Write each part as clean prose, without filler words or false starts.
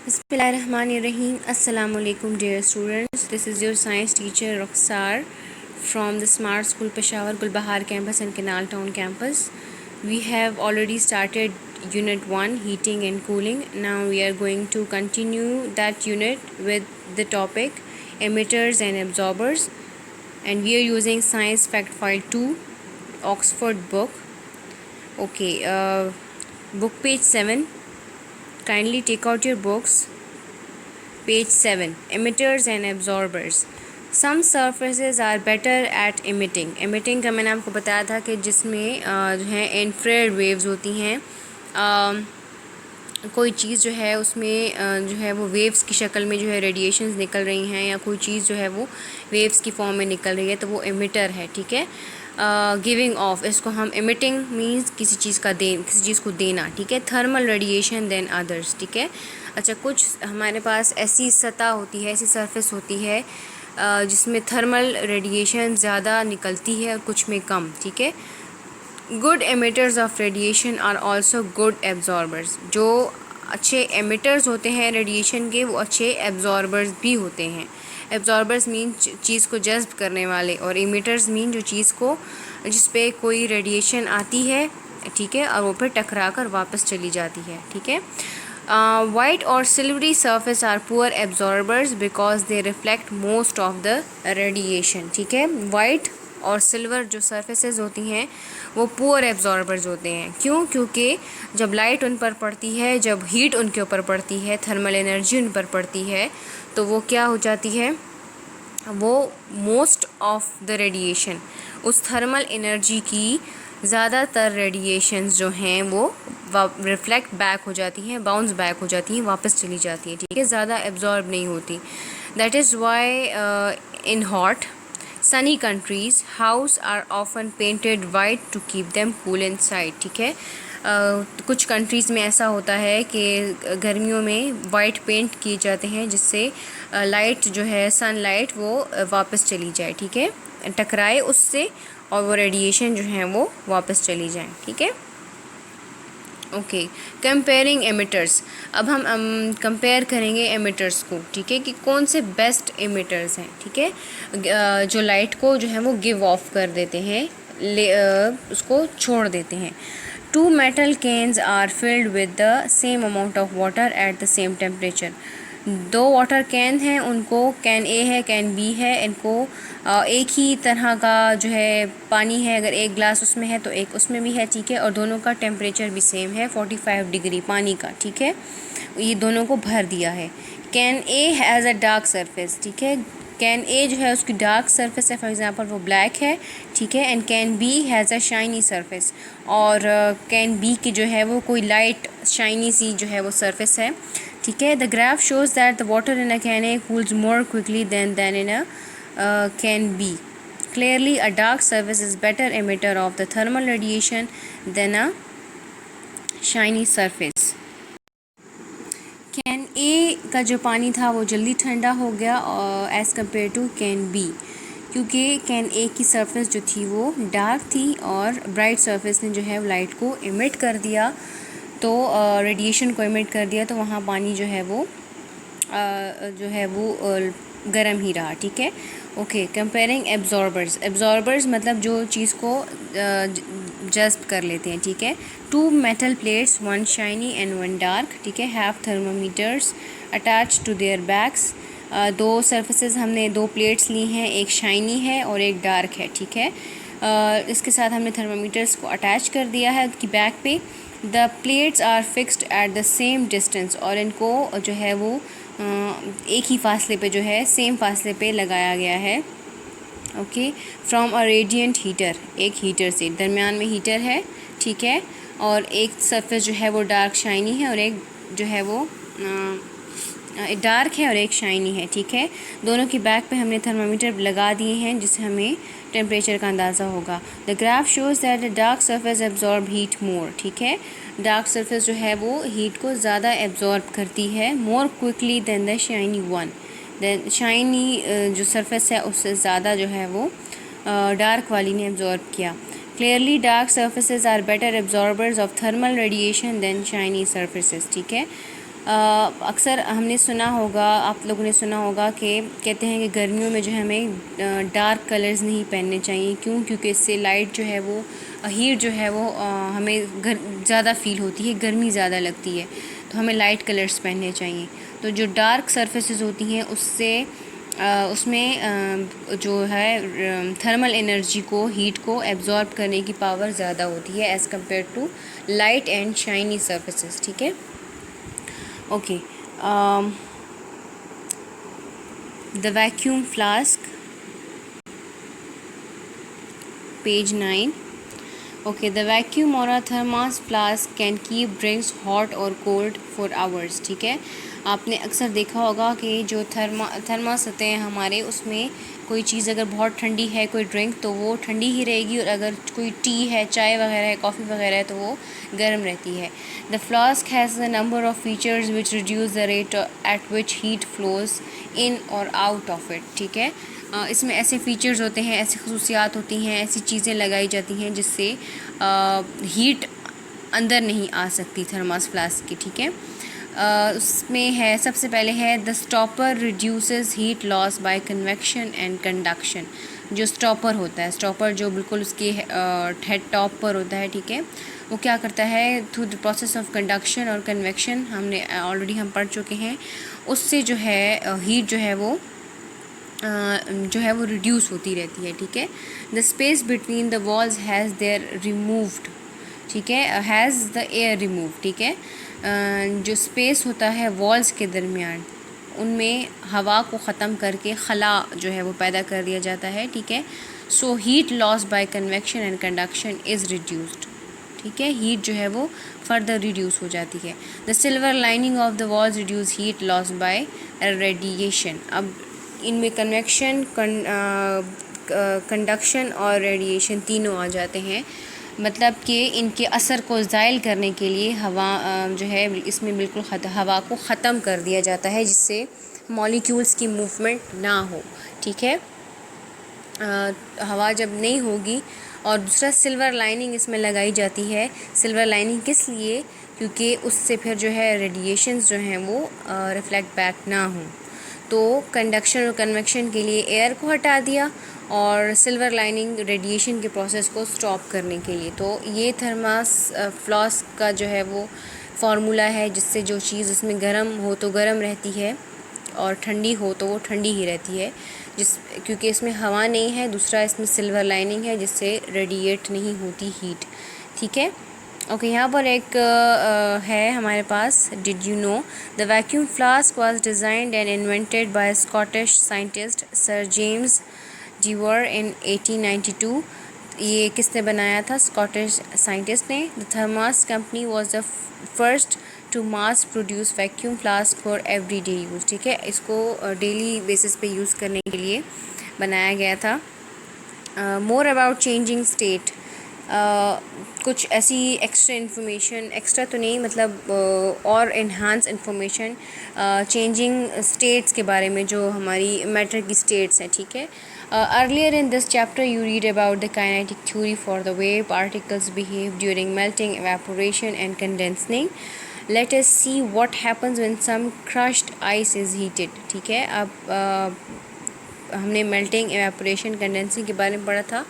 Bismillahirrahmanirrahim. Assalamu alaikum dear students. This is your science teacher Roxar from the Smart School Peshawar Gulbahar campus and Canal Town campus. We have already started unit 1 heating and cooling. Now we are going to continue that unit with the topic emitters and absorbers, and we are using science fact file 2 Oxford book. Okay, book page 7. Kindly take out your books. Page 7. Emitters and absorbers. Some surfaces are better at emitting. Emitting का मैंने आपको बताया था कि जिसमें जो है infrared waves होती हैं. कोई चीज़ जो है उसमें जो है वो वेव्स की शक्ल में जो है रेडिएशंस निकल रही हैं, या कोई चीज़ जो है वो वेव्स की फॉर्म में निकल रही है, तो वो एमिटर है. ठीक है. गिविंग ऑफ, इसको हम एमिटिंग मीन्स किसी चीज़ को देना. ठीक है. Thermal radiation than others. ठीक है. अच्छा, कुछ हमारे पास ऐसी सतह होती है, ऐसी सरफेस होती है जिसमें थर्मल रेडिएशन ज़्यादा निकलती है और कुछ में कम. ठीक है. Good emitters of radiation are also good absorbers. जो अच्छे एमिटर्स होते हैं रेडिएशन के, वो अच्छे एब्जॉर्बर्स भी होते हैं. एब्जॉर्बर्स मीन चीज़ को जज्ब करने वाले, और इमिटर्स मीन जो चीज़ को जिस पे कोई रेडिएशन आती है, ठीक है, और वो फिर टकरा कर वापस चली जाती है. ठीक है. वाइट और silvery surface are poor absorbers because they reflect most of the radiation. ठीक है. वाइट और सिल्वर जो सरफेसेस होती हैं वो पुअर एब्जॉर्बर्स होते हैं. क्यों? क्योंकि जब लाइट उन पर पड़ती है, जब हीट उनके ऊपर पड़ती है, थर्मल एनर्जी उन पर पड़ती है, तो वो क्या हो जाती है, वो मोस्ट ऑफ द रेडिएशन, उस थर्मल एनर्जी की ज़्यादातर रेडिएशंस जो हैं वो रिफ्लेक्ट बैक हो जाती हैं, बाउंस बैक हो जाती हैं, वापस चली जाती हैं. ठीक है. ज़्यादा एब्जॉर्ब नहीं होती. That is why in hot sunny countries house are often painted white to keep them cool inside. ठीक है. कुछ कंट्रीज़ में ऐसा होता है कि गर्मियों में वाइट पेंट किए जाते हैं जिससे लाइट जो है, सनलाइट, वो वापस चली जाए. ठीक है. टकराए उससे और वो रेडिएशन जो है वो वापस चली जाए. ठीक है. ओके. Comparing emitters. अब हम कंपेयर करेंगे एमिटर्स को. ठीक है, कि कौन से बेस्ट एमिटर्स हैं. ठीक है. जो लाइट को जो है वो गिव ऑफ कर देते हैं, उसको छोड़ देते हैं. Two metal cans are filled with the same amount of water at the same temperature. दो वाटर कैन हैं, उनको कैन ए है, कैन बी है, इनको एक ही तरह का जो है पानी है, अगर एक ग्लास उसमें है तो एक उसमें भी है. ठीक है. और दोनों का टेम्परेचर भी सेम है, 45 डिग्री पानी का. ठीक है. ये दोनों को भर दिया है. Can A has a dark surface. ठीक है. कैन ए जो है उसकी डार्क सरफेस है, फॉर एग्जांपल वो ब्लैक है. ठीक है. And can be has a shiny surface. और कैन बी की जो है वो कोई लाइट शाइनी सी जो है वो सरफेस है. ठीक है. The graph shows that the water in a can A cools more quickly than in a can B. Clearly, a dark surface is better emitter of the thermal radiation than a shiny surface. Can A का जो पानी था वो जल्दी ठंडा हो गया as compare to can B, क्योंकि कैन ए की सरफेस जो थी वो डार्क थी और ब्राइट सरफेस ने जो है लाइट को इमिट कर दिया, तो रेडिएशन को इमिट कर दिया, तो वहाँ पानी जो है वो गर्म ही रहा. ठीक है. ओके. Comparing absorbers. एब्जॉर्बर्स मतलब जो चीज़ को जज्ब कर लेते हैं. ठीक है. Two metal plates, one shiny and one dark. ठीक है. Have thermometers attach to their backs. दो सरफेसेस, हमने दो प्लेट्स ली हैं, एक शाइनी है और एक डार्क है. ठीक है. इसके साथ हमने थर्मोमीटर्स को अटैच कर दिया है उसकी बैक पे. The plates are fixed at the same distance, और इनको जो है वो एक ही फासले पे जो है, सेम फासले पे लगाया गया है. Okay. From a radiant heater, एक हीटर से, दरमियान में हीटर है. ठीक है. और एक सरफेस जो है वो डार्क शाइनी है और एक जो है वो डार्क है और एक शाइनी है. ठीक है. दोनों की बैक पे हमने थर्मामीटर लगा दिए हैं जिससे हमें टेम्परेचर का अंदाज़ा होगा. The graph shows that the dark surface absorb heat more. ठीक है. डार्क सरफेस जो है वो हीट को ज़्यादा एब्जॉर्ब करती है, more quickly than the shiny one. Than shiny जो सरफेस है उससे ज़्यादा जो है वो डार्क वाली ने एब्जॉर्ब किया. Clearly dark surfaces are better absorbers of thermal radiation than shiny surfaces. ठीक है. अक्सर हमने सुना होगा, आप लोगों ने सुना होगा कि कहते हैं कि गर्मियों में जो है हमें डार्क कलर्स नहीं पहनने चाहिए। क्यों? क्योंकि इससे लाइट जो है वो हीट जो है वो हमें ज़्यादा फील होती है, गर्मी ज़्यादा लगती है, तो हमें लाइट कलर्स पहनने चाहिए। तो जो डार्क सरफेसेस होती हैं उससे उसमें जो है थर्मल एनर्जी को, हीट को एब्जॉर्ब करने की पावर ज़्यादा होती है as compare to light and shiny surfaces. ठीक है, okay. The vacuum flask, page 9। Okay, the vacuum or a thermos flask can keep drinks hot or cold for hours. ठीक है, आपने अक्सर देखा होगा कि जो थर्मास होते हैं हमारे, उसमें कोई चीज़ अगर बहुत ठंडी है, कोई ड्रिंक, तो वो ठंडी ही रहेगी, और अगर कोई टी है, चाय वगैरह है, कॉफ़ी वगैरह है, तो वो गर्म रहती है। The flask has a number of features which reduce the rate at which heat flows in और आउट ऑफ इट। ठीक है, इसमें ऐसे फ़ीचर्स होते हैं, ऐसी खसूसियात होती हैं, ऐसी चीज़ें लगाई जाती हैं जिससे हीट अंदर नहीं आ सकती थर्मास फ्लास्क की। ठीक है, उसमें है, सबसे पहले है the stopper reduces heat loss by convection and conduction. जो स्टॉपर होता है, स्टॉपर जो बिल्कुल उसके हेड टॉप पर होता है, ठीक है, वो क्या करता है, through the process of conduction और कन्वेक्शन, हमने ऑलरेडी हम पढ़ चुके हैं, उससे जो है हीट जो है वो रिड्यूस होती रहती है। ठीक है, the space between the walls has their removed. ठीक है, हैज़ द एयर रिमूव। ठीक है, जो स्पेस होता है वॉल्स के दरमियान, उनमें हवा को ख़त्म करके खला जो है वो पैदा कर दिया जाता है। ठीक है, so heat loss by convection and conduction is reduced. ठीक है, हीट जो है वो फर्दर रिड्यूस हो जाती है। The silver lining of the walls reduce heat loss by radiation. अब इनमें कन्वेक्शन, कंडक्शन और रेडिएशन तीनों आ जाते हैं। मतलब कि इनके असर को ज़ायल करने के लिए हवा जो है इसमें बिल्कुल हवा को ख़त्म कर दिया जाता है, जिससे मॉलिक्यूल्स की मूवमेंट ना हो। ठीक है, हवा जब नहीं होगी। और दूसरा सिल्वर लाइनिंग इसमें लगाई जाती है। सिल्वर लाइनिंग किस लिए? क्योंकि उससे फिर जो है रेडिएशंस जो हैं वो रिफ्लेक्ट बैक ना हों। तो कंडक्शन और कन्वेक्शन के लिए एयर को हटा दिया, और सिल्वर लाइनिंग रेडिएशन के प्रोसेस को स्टॉप करने के लिए। तो ये थर्मास फ्लास्क का जो है वो फार्मूला है, जिससे जो चीज़ इसमें गर्म हो तो गर्म रहती है, और ठंडी हो तो वो ठंडी ही रहती है, क्योंकि इसमें हवा नहीं है। दूसरा, इसमें सिल्वर लाइनिंग है, जिससे रेडिएट नहीं होती हीट। ठीक है, ओके, यहाँ पर एक है हमारे पास, did you know the vacuum flask was designed and invented by Scottish scientist sir James Dewar in 1892। ये किसने बनाया था? स्कॉटिश साइंटिस्ट ने। The Thermos company was the first to mass produce vacuum flask for everyday use. ठीक है, इसको daily basis पे use करने के लिए बनाया गया था। मोर अबाउट चेंजिंग स्टेट, कुछ ऐसी एक्स्ट्रा इन्फॉर्मेशन, एक्स्ट्रा तो नहीं मतलब और इन्हांस इन्फॉर्मेशन चेंजिंग स्टेट्स के बारे में, जो हमारी मैटर की स्टेट्स हैं। ठीक है, earlier in this chapter you read about the kinetic theory for the way particles behave during melting, evaporation and condensing. Let us see what happens when some crushed ice is heated. ठीक है, अब हमने melting, evaporation, condensing के बारे में पढ़ा था।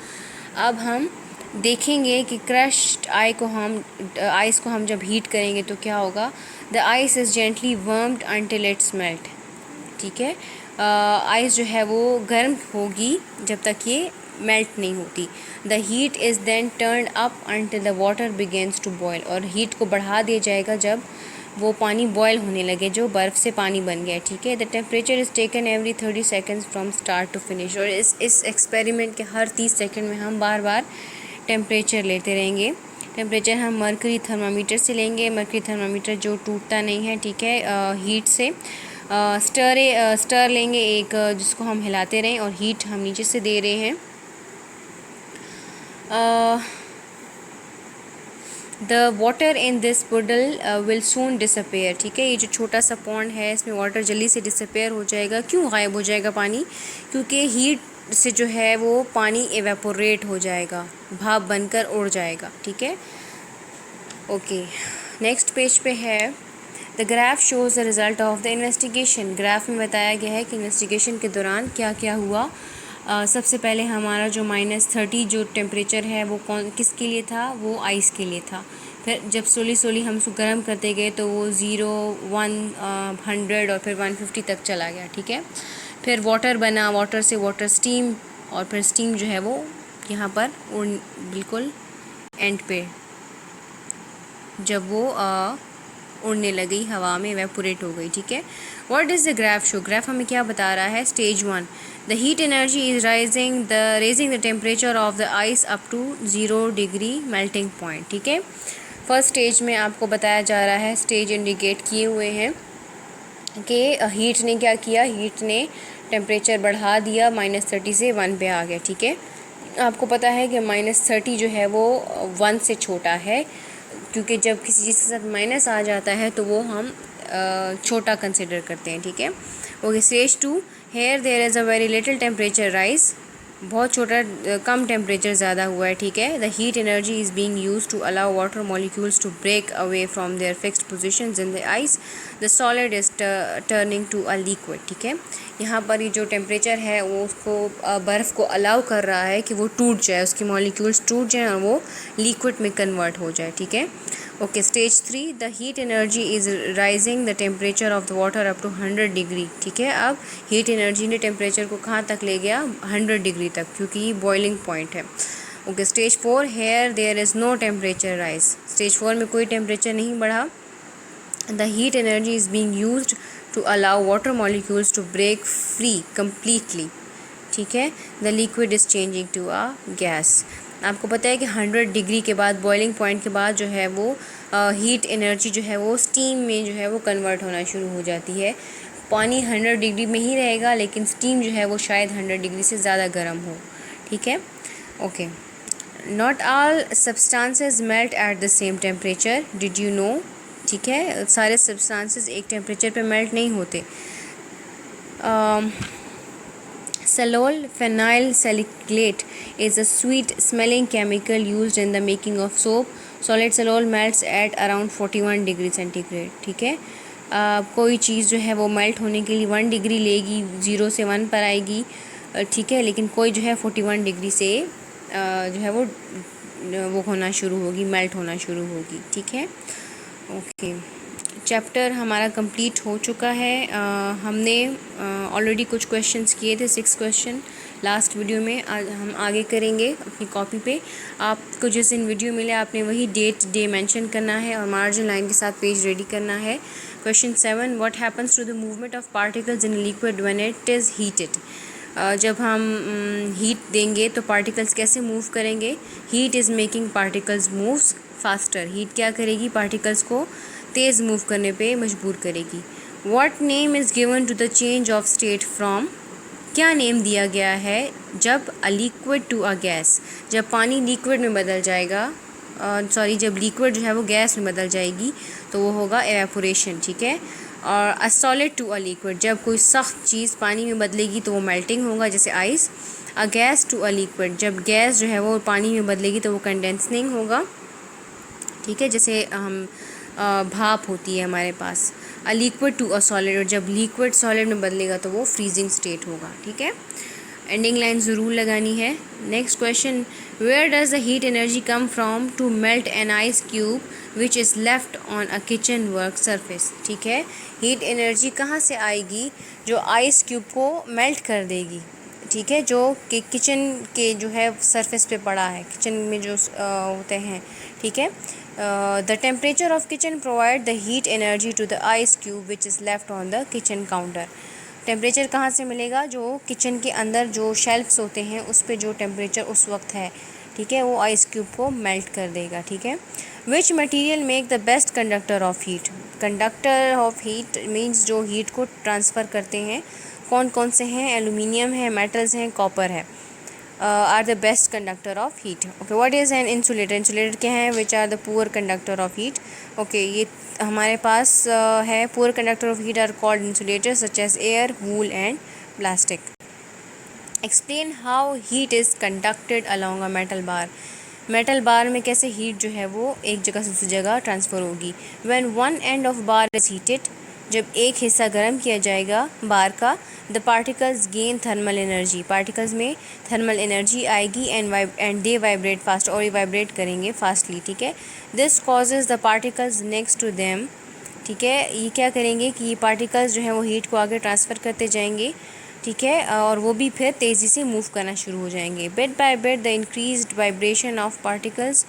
अब हम देखेंगे कि क्रश्ड आइस को हम जब हीट करेंगे तो क्या होगा। The ice is gently warmed until it's melt. ठीक है, आइस जो है वो गर्म होगी जब तक ये मेल्ट नहीं होती। The heat is then turn up until the water begins to boil. और हीट को बढ़ा दिया जाएगा जब वो पानी बॉयल होने लगे, जो बर्फ़ से पानी बन गया। ठीक है, the temperature is taken every 30 seconds from start to finish. और इस एक्सपेरिमेंट के हर 30 सेकेंड में हम बार बार टेम्परेचर लेते रहेंगे। टेम्परेचर हम मर्करी थर्मामीटर से लेंगे। मर्करी थर्मामीटर जो टूटता नहीं है, ठीक है, हीट से। स्टर लेंगे एक, जिसको हम हिलाते रहें, और हीट हम नीचे से दे रहे हैं। The water in this poodle will soon disappear. ठीक है, ये जो छोटा सा पॉन्ड है, इसमें वाटर जल्दी से डिसअपेयर हो जाएगा। क्यों गायब हो जाएगा पानी? क्योंकि हीट से जो है वो पानी एवेपोरेट हो जाएगा, भाप बनकर उड़ जाएगा। ठीक है, ओके, नेक्स्ट पेज पे है the graph shows the result of the investigation. Graph में बताया गया है कि इन्वेस्टिगेशन के दौरान क्या क्या हुआ। सबसे पहले हमारा जो -30 जो टेम्परेचर है वो किसके लिए था, वो आइस के लिए था। फिर जब स्लोली हम उसको गर्म करते गए तो वो 0, 1, 100 और फिर 150 तक चला गया, ठीक है। फिर वाटर बना, वाटर से वाटर स्टीम, और फिर स्टीम जो है वो यहाँ पर बिल्कुल एंड पे जब वो उड़ने लगी हवा में, एवेपोरेट हो गई, ठीक है। What is the graph show? Graph हमें क्या बता रहा है? Stage 1, the heat energy is raising the temperature of the ice up to 0 degree melting point, ठीक है। फर्स्ट स्टेज में आपको बताया जा रहा है, स्टेज इंडिकेट किए हुए हैं कि हीट ने क्या किया, हीट ने टेम्परेचर बढ़ा दिया, -30 से 1 पे आ गया, ठीक है। आपको पता है कि -30 जो है वो 1 से छोटा है, क्योंकि जब किसी चीज़ के साथ माइनस आ जाता है तो वो हम छोटा कंसिडर करते हैं, ठीक है। Okay, stage 2, here there is a very little temperature rise, बहुत छोटा कम टेम्परेचर ज़्यादा हुआ है, ठीक है। The heat energy is being used to allow water molecules to break away from their fixed positions in the ice, the solid is turning to a liquid, ठीक है। यहाँ पर ये जो टेम्परेचर है वो उसको बर्फ़ को अलाउ कर रहा है कि वो टूट जाए, उसके मॉलिक्यूल्स टूट जाएँ और वो लिक्विड में कन्वर्ट हो जाए, ठीक है। Okay, stage 3, the heat energy is raising the temperature of the water up to 100 degree, ठीक है। अब हीट एनर्जी ने टेम्परेचर को कहाँ तक ले गया? 100 डिग्री तक, क्योंकि ये बॉइलिंग पॉइंट है। Okay, stage 4, here there is no temperature rise, stage 4 में कोई टेम्परेचर नहीं बढ़ा। The heat energy is being used to allow water molecules to break free completely, ठीक है। The liquid is changing to a gas. आपको पता है कि 100 डिग्री के बाद, बॉइलिंग पॉइंट के बाद जो है वो हीट एनर्जी जो है वो स्टीम में जो है वो कन्वर्ट होना शुरू हो जाती है। पानी 100 डिग्री में ही रहेगा, लेकिन स्टीम जो है वो शायद 100 डिग्री से ज़्यादा गर्म हो, ठीक है। Okay, not all substances melt eight the same temperature, did you no, ठीक है। सारे सब्सटेंसेस एक टेम्परेचर पे मेल्ट नहीं होते। Salol phenyl salicylate is a sweet smelling chemical used in the making of soap. Solid salol melts at around 41 degree centigrade, ठीक है। कोई चीज़ जो है वो मेल्ट होने के लिए 1 डिग्री लेगी, 0 से 1 पर आएगी, ठीक है, लेकिन कोई जो है 41 डिग्री से जो है वो होना शुरू होगी, मेल्ट होना शुरू होगी, ठीक है। ओके, चैप्टर हमारा कंप्लीट हो चुका है। हमने ऑलरेडी कुछ क्वेश्चंस किए थे, 6 क्वेश्चन लास्ट वीडियो में। आज हम आगे करेंगे अपनी कॉपी पे। आपको जिस दिन वीडियो मिले आपने वही डे मेंशन करना है और मार्जिन लाइन के साथ पेज रेडी करना है। Question 7, what happens to the movement of particles in liquid when it is heated. जब हम हीट देंगे तो पार्टिकल्स कैसे मूव करेंगे? Heat is making particles moves faster. Heat क्या करेगी? पार्टिकल्स को तेज़ मूव करने पे मजबूर करेगी। What name is given to the change of state from, क्या नेम दिया गया है जब a liquid to a gas, जब पानी लिक्विड में बदल जाएगा, जब लिक्विड जो है वो गैस में बदल जाएगी तो वो होगा एवेपोरेशन, ठीक है। और a solid to a liquid, जब कोई सख्त चीज़ पानी में बदलेगी तो वो मेल्टिंग होगा, जैसे ice. A gas to a liquid, जब गैस जो है वो पानी में बदलेगी तो वो कंडेंसिंग होगा, ठीक है, जैसे हम भाप होती है हमारे पास। A liquid to a solid, और जब लिक्विड सॉलिड में बदलेगा तो वो फ्रीजिंग स्टेट होगा, ठीक है। एंडिंग लाइन ज़रूर लगानी है। Next question, where does the heat energy come from to melt an ice cube which is left on a kitchen work surface, ठीक है। हीट एनर्जी कहाँ से आएगी? जो आइस क्यूब को मेल्ट कर देगी, ठीक है, जो कि किचन के जो है सरफेस पे पड़ा है, किचन में जो होते हैं, ठीक है। The temperature of kitchen provide the heat energy to the ice cube which is left on the kitchen counter. Temperature कहाँ से मिलेगा? जो किचन के अंदर जो शेल्फ्स होते हैं उस पे जो टेम्परेचर उस वक्त है, ठीक है, वो आइस क्यूब को मेल्ट कर देगा, ठीक है। विच material make the best conductor of heat. Conductor of heat means जो हीट को ट्रांसफ़र करते हैं, कौन कौन से हैं? एलुमिनियम है, मेटल्स हैं, कॉपर है। Are the best conductor of heat. Okay, what is an insulator? Insulator क्या है? Which are the poor conductor of heat. Okay, ये हमारे पास है poor conductor of heat are called insulator such as air, wool and plastic. Explain how heat is conducted along a metal bar. Metal bar में कैसे heat जो है वो एक जगह से दूसरी जगह ट्रांसफ़र होगी। When one end of bar is heated, जब एक हिस्सा गर्म किया जाएगा बार का, the particles gain thermal energy, particles में थर्मल एनर्जी आएगी एंड दे वाइब्रेट फास्ट, और ये वाइब्रेट करेंगे फास्टली, ठीक है। This causes the particles next to them, ठीक है, ये क्या करेंगे कि ये पार्टिकल्स जो हैं वो हीट को आगे ट्रांसफ़र करते जाएंगे, ठीक है, और वो भी फिर तेज़ी से मूव करना शुरू हो जाएंगे। Bit by bit the increased vibration of particles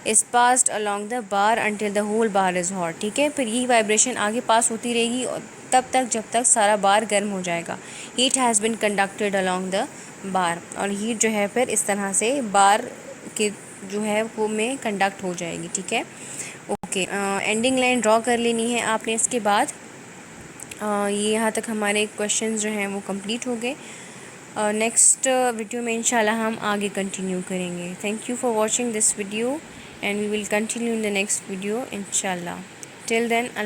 is passed along the bar until the whole bar is hot, ठीक है। फिर ये वाइब्रेशन आगे पास होती रहेगी और तब तक जब तक सारा बार गर्म हो जाएगा। Heat has been conducted along the बार, और हीट जो है फिर इस तरह से बार के जो है वो में कंडक्ट हो जाएगी, ठीक है। ओके, एंडिंग लाइन ड्रॉ कर लेनी है आपने। इसके बाद ये यहाँ तक हमारे क्वेश्चंस जो हैं वो कंप्लीट हो गए। नेक्स्ट वीडियो में इंशाल्लाह हम आगे कंटिन्यू करेंगे। Thank you for watching this video and we will continue in the next video इंशाल्लाह। Till then